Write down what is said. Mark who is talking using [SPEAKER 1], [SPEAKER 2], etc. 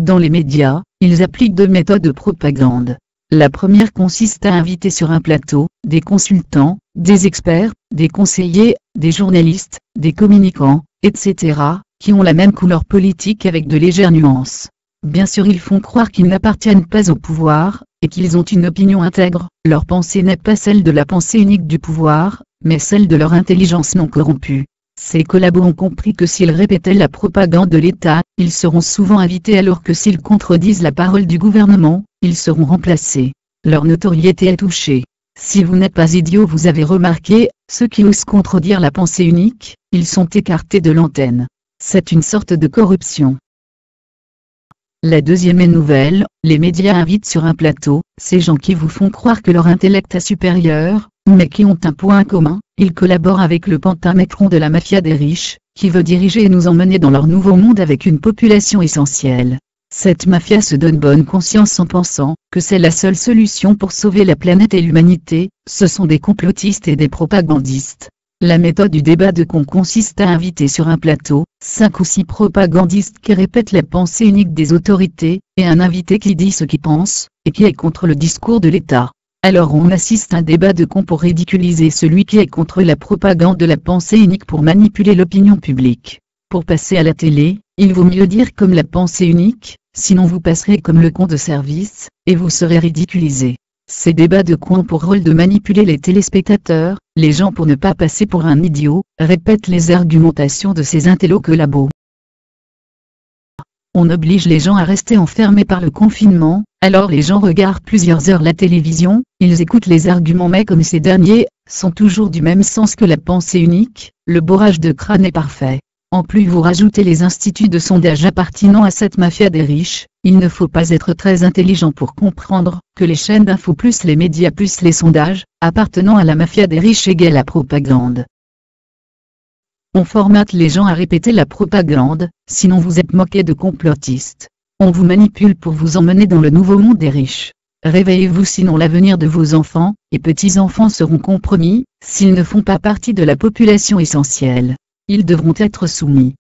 [SPEAKER 1] Dans les médias, ils appliquent deux méthodes de propagande. La première consiste à inviter sur un plateau, des consultants, des experts, des conseillers, des journalistes, des communicants, etc., qui ont la même couleur politique avec de légères nuances. Bien sûr, ils font croire qu'ils n'appartiennent pas au pouvoir, et qu'ils ont une opinion intègre. Leur pensée n'est pas celle de la pensée unique du pouvoir, mais celle de leur intelligence non corrompue. Ces collabos ont compris que s'ils répétaient la propagande de l'État, ils seront souvent invités, alors que s'ils contredisent la parole du gouvernement, ils seront remplacés. Leur notoriété est touchée. Si vous n'êtes pas idiot, vous avez remarqué, ceux qui osent contredire la pensée unique, ils sont écartés de l'antenne. C'est une sorte de corruption. La deuxième est nouvelle, les médias invitent sur un plateau, ces gens qui vous font croire que leur intellect est supérieur, mais qui ont un point commun, ils collaborent avec le pantin Macron de la mafia des riches, qui veut diriger et nous emmener dans leur nouveau monde avec une population essentielle. Cette mafia se donne bonne conscience en pensant que c'est la seule solution pour sauver la planète et l'humanité. Ce sont des complotistes et des propagandistes. La méthode du débat de con consiste à inviter sur un plateau 5 ou 6 propagandistes qui répètent la pensée unique des autorités, et un invité qui dit ce qu'il pense, et qui est contre le discours de l'État. Alors on assiste à un débat de con pour ridiculiser celui qui est contre la propagande de la pensée unique, pour manipuler l'opinion publique. Pour passer à la télé, il vaut mieux dire comme la pensée unique, sinon vous passerez comme le con de service, et vous serez ridiculisé. Ces débats de con ont pour rôle de manipuler les téléspectateurs. Les gens, pour ne pas passer pour un idiot, répètent les argumentations de ces intello collabos. On oblige les gens à rester enfermés par le confinement, alors les gens regardent plusieurs heures la télévision, ils écoutent les arguments, mais comme ces derniers sont toujours du même sens que la pensée unique, le bourrage de crâne est parfait. En plus, vous rajoutez les instituts de sondage appartenant à cette mafia des riches. Il ne faut pas être très intelligent pour comprendre que les chaînes d'infos plus les médias plus les sondages appartenant à la mafia des riches égale la propagande. On formate les gens à répéter la propagande, sinon vous êtes moqué de complotistes. On vous manipule pour vous emmener dans le nouveau monde des riches. Réveillez-vous, sinon l'avenir de vos enfants et petits-enfants seront compromis, s'ils ne font pas partie de la population essentielle. Ils devront être soumis.